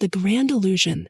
The grand illusion,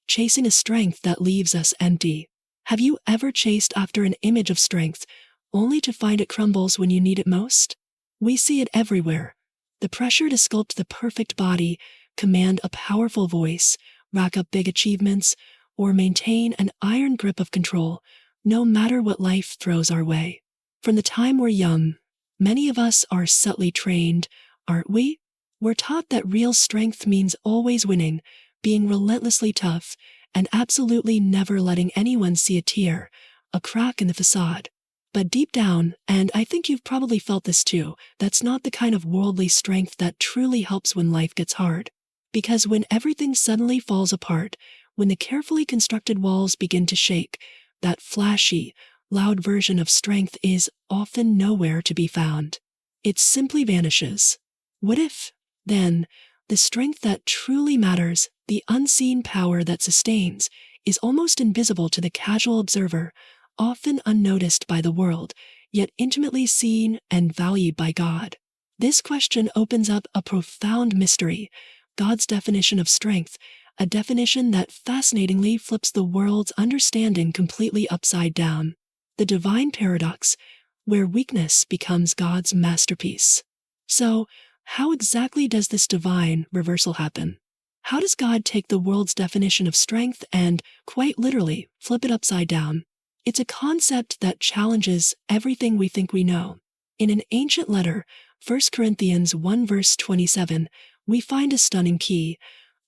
chasing a strength that leaves us empty. Have you ever chased after an image of strength, only to find it crumbles when you need it most? We see it everywhere. The pressure to sculpt the perfect body, command a powerful voice, rack up big achievements, or maintain an iron grip of control, no matter what life throws our way. From the time we're young, many of us are subtly trained, aren't we? We're taught that real strength means always winning, being relentlessly tough, and absolutely never letting anyone see a tear, a crack in the facade. But deep down, and I think you've probably felt this too, that's not the kind of worldly strength that truly helps when life gets hard. Because when everything suddenly falls apart, when the carefully constructed walls begin to shake, that flashy, loud version of strength is often nowhere to be found. It simply vanishes. What if, then, the strength that truly matters, the unseen power that sustains, is almost invisible to the casual observer, often unnoticed by the world, yet intimately seen and valued by God? This question opens up a profound mystery, God's definition of strength, a definition that fascinatingly flips the world's understanding completely upside down. The divine paradox, where weakness becomes God's masterpiece. So, how exactly does this divine reversal happen? How does God take the world's definition of strength and, quite literally, flip it upside down? It's a concept that challenges everything we think we know. In an ancient letter, 1 Corinthians 1 verse 27, we find a stunning key.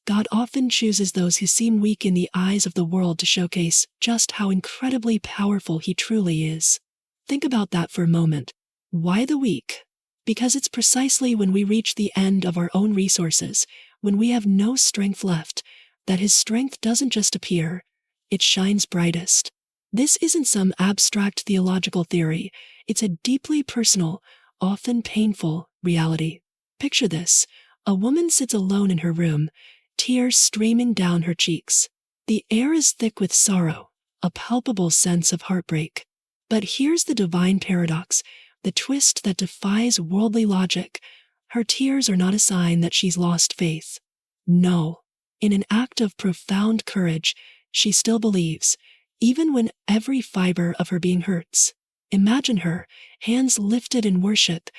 God often chooses those who seem weak in the eyes of the world to showcase just how incredibly powerful He truly is. Think about that for a moment. Why the weak? Because it's precisely when we reach the end of our own resources, when we have no strength left, that His strength doesn't just appear, it shines brightest. This isn't some abstract theological theory, it's a deeply personal, often painful reality. Picture this: a woman sits alone in her room, tears streaming down her cheeks. The air is thick with sorrow, a palpable sense of heartbreak. But here's the divine paradox, the twist that defies worldly logic. Her tears are not a sign that she's lost faith. No. In an act of profound courage, she still believes, even when every fiber of her being hurts. Imagine her, hands lifted in worship,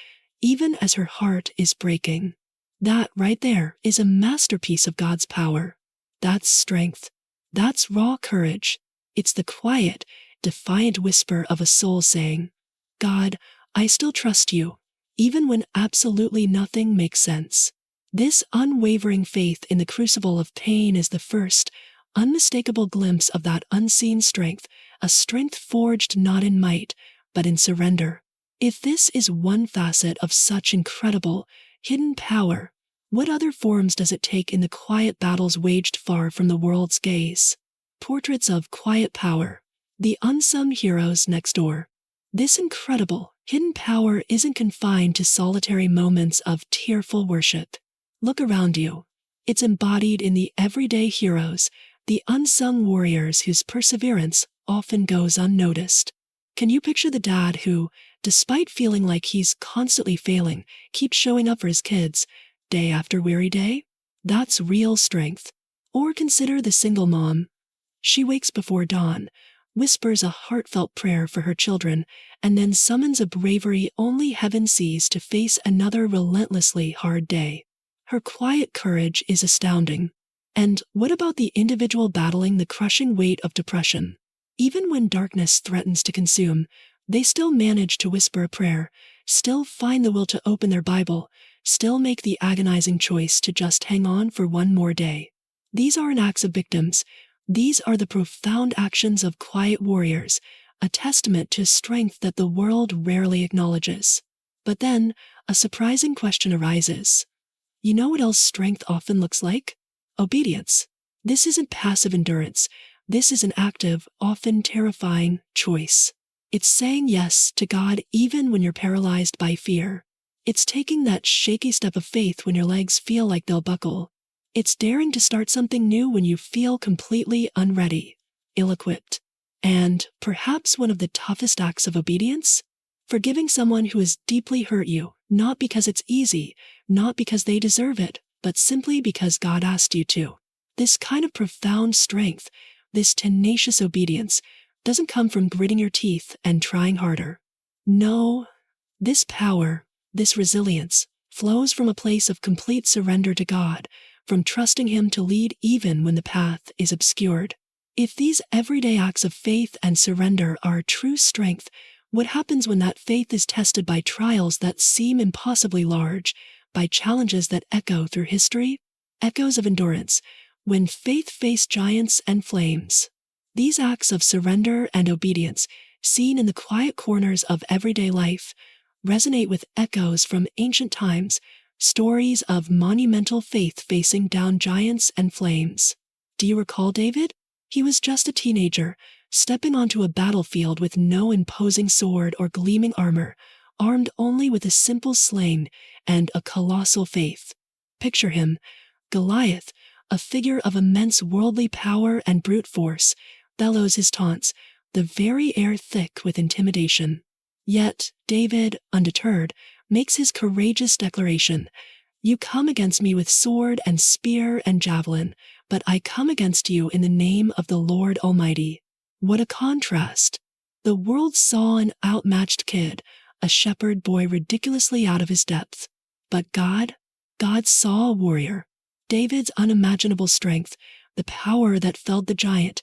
even as her heart is breaking. That right there is a masterpiece of God's power. That's strength. That's raw courage. It's the quiet, defiant whisper of a soul saying, God, I still trust you, even when absolutely nothing makes sense. This unwavering faith in the crucible of pain is the first, unmistakable glimpse of that unseen strength, a strength forged not in might, but in surrender. If this is one facet of such incredible, hidden power, what other forms does it take in the quiet battles waged far from the world's gaze? Portraits of quiet power, the unsung heroes next door. This incredible, hidden power isn't confined to solitary moments of tearful worship. Look around you. It's embodied in the everyday heroes, the unsung warriors whose perseverance often goes unnoticed. Can you picture the dad who, despite feeling like he's constantly failing, keeps showing up for his kids, day after weary day? That's real strength. Or consider the single mom. She wakes before dawn, whispers a heartfelt prayer for her children, and then summons a bravery only heaven sees to face another relentlessly hard day. Her quiet courage is astounding. And what about the individual battling the crushing weight of depression? Even when darkness threatens to consume, they still manage to whisper a prayer, still find the will to open their Bible, still make the agonizing choice to just hang on for one more day. These aren't acts of victims. These are the profound actions of quiet warriors, a testament to strength that the world rarely acknowledges. But then, a surprising question arises. You know what else strength often looks like? Obedience. This isn't passive endurance. This is an active, often terrifying, choice. It's saying yes to God even when you're paralyzed by fear. It's taking that shaky step of faith when your legs feel like they'll buckle. It's daring to start something new when you feel completely unready, ill-equipped. And perhaps one of the toughest acts of obedience? Forgiving someone who has deeply hurt you, not because it's easy, not because they deserve it, but simply because God asked you to. This kind of profound strength, this tenacious obedience, doesn't come from gritting your teeth and trying harder. No, this power, this resilience, flows from a place of complete surrender to God, from trusting Him to lead even when the path is obscured. If these everyday acts of faith and surrender are true strength, what happens when that faith is tested by trials that seem impossibly large, by challenges that echo through history? Echoes of endurance, when faith faced giants and flames. These acts of surrender and obedience, seen in the quiet corners of everyday life, resonate with echoes from ancient times, stories of monumental faith facing down giants and flames. Do you recall David? He was just a teenager, stepping onto a battlefield with no imposing sword or gleaming armor, armed only with a simple sling and a colossal faith. Picture him, Goliath, a figure of immense worldly power and brute force, bellows his taunts, the very air thick with intimidation. Yet, David, undeterred, makes his courageous declaration, "You come against me with sword and spear and javelin, but I come against you in the name of the Lord Almighty." What a contrast! The world saw an outmatched kid, a shepherd boy ridiculously out of his depth. But God saw a warrior. David's unimaginable strength, the power that felled the giant,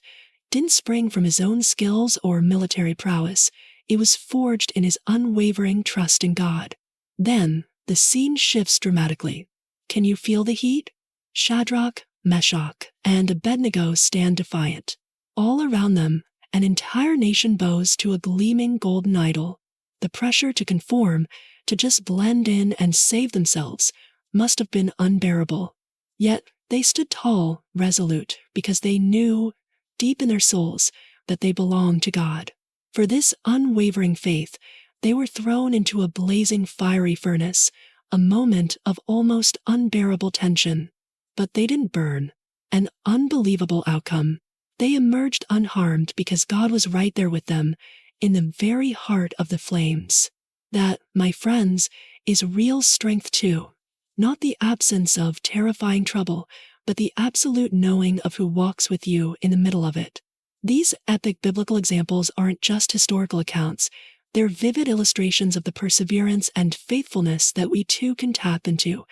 didn't spring from his own skills or military prowess. It was forged in his unwavering trust in God. Then, the scene shifts dramatically. Can you feel the heat? Shadrach, Meshach, and Abednego stand defiant. All around them, an entire nation bows to a gleaming golden idol. The pressure to conform, to just blend in and save themselves, must have been unbearable. Yet, they stood tall, resolute, because they knew, deep in their souls, that they belonged to God. For this unwavering faith, they were thrown into a blazing fiery furnace, a moment of almost unbearable tension. But they didn't burn. An unbelievable outcome. They emerged unharmed because God was right there with them, in the very heart of the flames. That, my friends, is real strength too. Not the absence of terrifying trouble, but the absolute knowing of who walks with you in the middle of it. These epic biblical examples aren't just historical accounts. They're vivid illustrations of the perseverance and faithfulness that we too can tap into,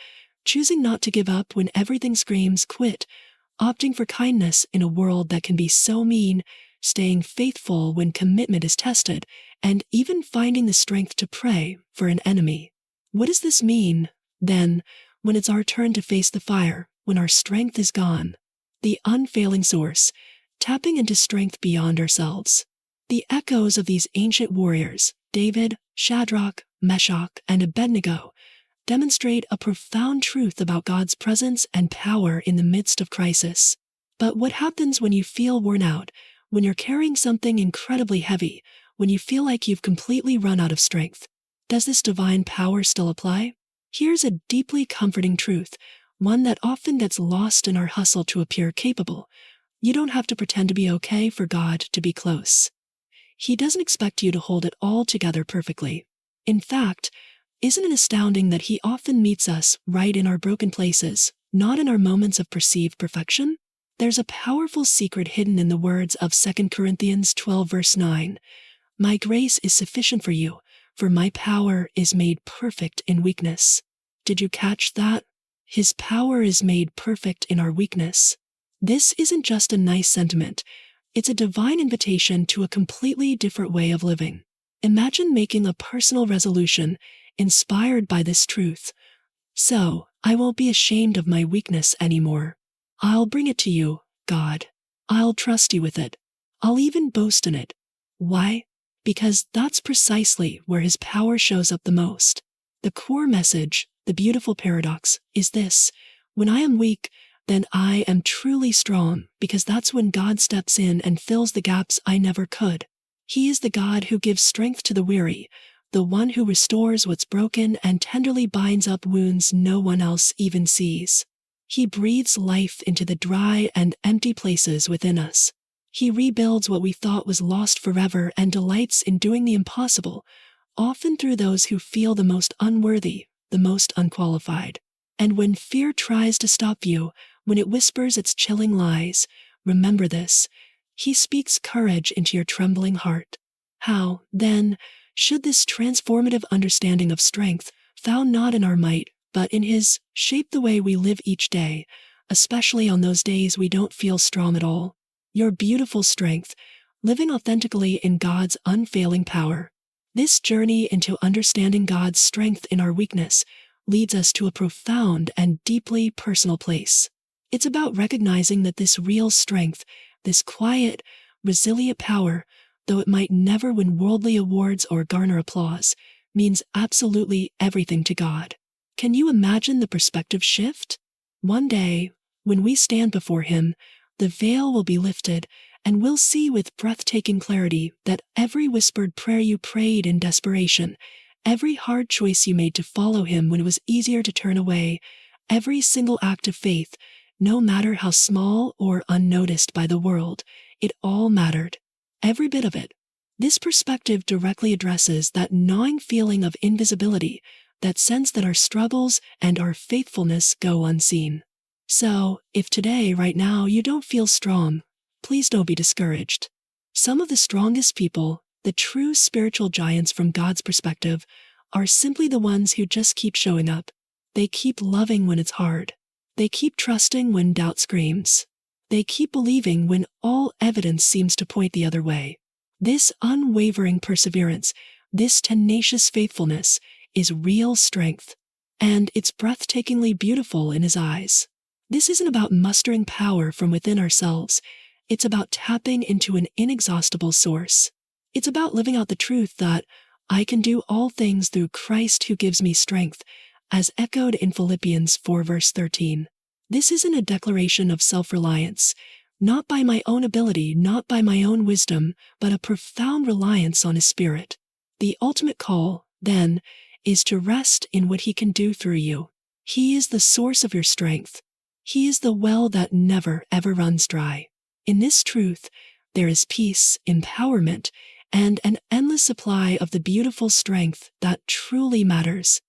choosing not to give up when everything screams quit, opting for kindness in a world that can be so mean, staying faithful when commitment is tested, and even finding the strength to pray for an enemy. What does this mean, then, when it's our turn to face the fire, when our strength is gone? The unfailing source, tapping into strength beyond ourselves. The echoes of these ancient warriors, David, Shadrach, Meshach, and Abednego, demonstrate a profound truth about God's presence and power in the midst of crisis. But what happens when you feel worn out, when you're carrying something incredibly heavy, when you feel like you've completely run out of strength? Does this divine power still apply? Here's a deeply comforting truth, one that often gets lost in our hustle to appear capable. You don't have to pretend to be okay for God to be close. He doesn't expect you to hold it all together perfectly. In fact, isn't it astounding that He often meets us right in our broken places, not in our moments of perceived perfection? There's a powerful secret hidden in the words of 2 Corinthians 12 verse 9. "My grace is sufficient for you, for my power is made perfect in weakness." Did you catch that? His power is made perfect in our weakness. This isn't just a nice sentiment. It's a divine invitation to a completely different way of living. Imagine making a personal resolution inspired by this truth. So, I won't be ashamed of my weakness anymore. I'll bring it to you, God. I'll trust you with it. I'll even boast in it. Why? Because that's precisely where His power shows up the most. The core message, the beautiful paradox, is this: when I am weak, then I am truly strong, because that's when God steps in and fills the gaps I never could. He is the God who gives strength to the weary, the one who restores what's broken and tenderly binds up wounds no one else even sees. He breathes life into the dry and empty places within us. He rebuilds what we thought was lost forever and delights in doing the impossible, often through those who feel the most unworthy, the most unqualified. And when fear tries to stop you, When it whispers its chilling lies, remember this: He speaks courage into your trembling heart. How, then, should this transformative understanding of strength, found not in our might, but in His, shape the way we live each day, especially on those days we don't feel strong at all? Your beautiful strength, living authentically in God's unfailing power. This journey into understanding God's strength in our weakness leads us to a profound and deeply personal place. It's about recognizing that this real strength, this quiet, resilient power, though it might never win worldly awards or garner applause, means absolutely everything to God. Can you imagine the perspective shift? One day, when we stand before Him, the veil will be lifted, and we'll see with breathtaking clarity that every whispered prayer you prayed in desperation, every hard choice you made to follow Him when it was easier to turn away, every single act of faith, no matter how small or unnoticed by the world, it all mattered. Every bit of it. This perspective directly addresses that gnawing feeling of invisibility, that sense that our struggles and our faithfulness go unseen. So, if today, right now, you don't feel strong, please don't be discouraged. Some of the strongest people, the true spiritual giants from God's perspective, are simply the ones who just keep showing up. They keep loving when it's hard. They keep trusting when doubt screams. They keep believing when all evidence seems to point the other way. This unwavering perseverance, this tenacious faithfulness, is real strength, and it's breathtakingly beautiful in His eyes. This isn't about mustering power from within ourselves. It's about tapping into an inexhaustible source. It's about living out the truth that I can do all things through Christ who gives me strength, as echoed in Philippians 4 verse 13. This isn't a declaration of self-reliance, not by my own ability, not by my own wisdom, but a profound reliance on His Spirit. The ultimate call, then, is to rest in what He can do through you. He is the source of your strength. He is the well that never, ever runs dry. In this truth, there is peace, empowerment, and an endless supply of the beautiful strength that truly matters.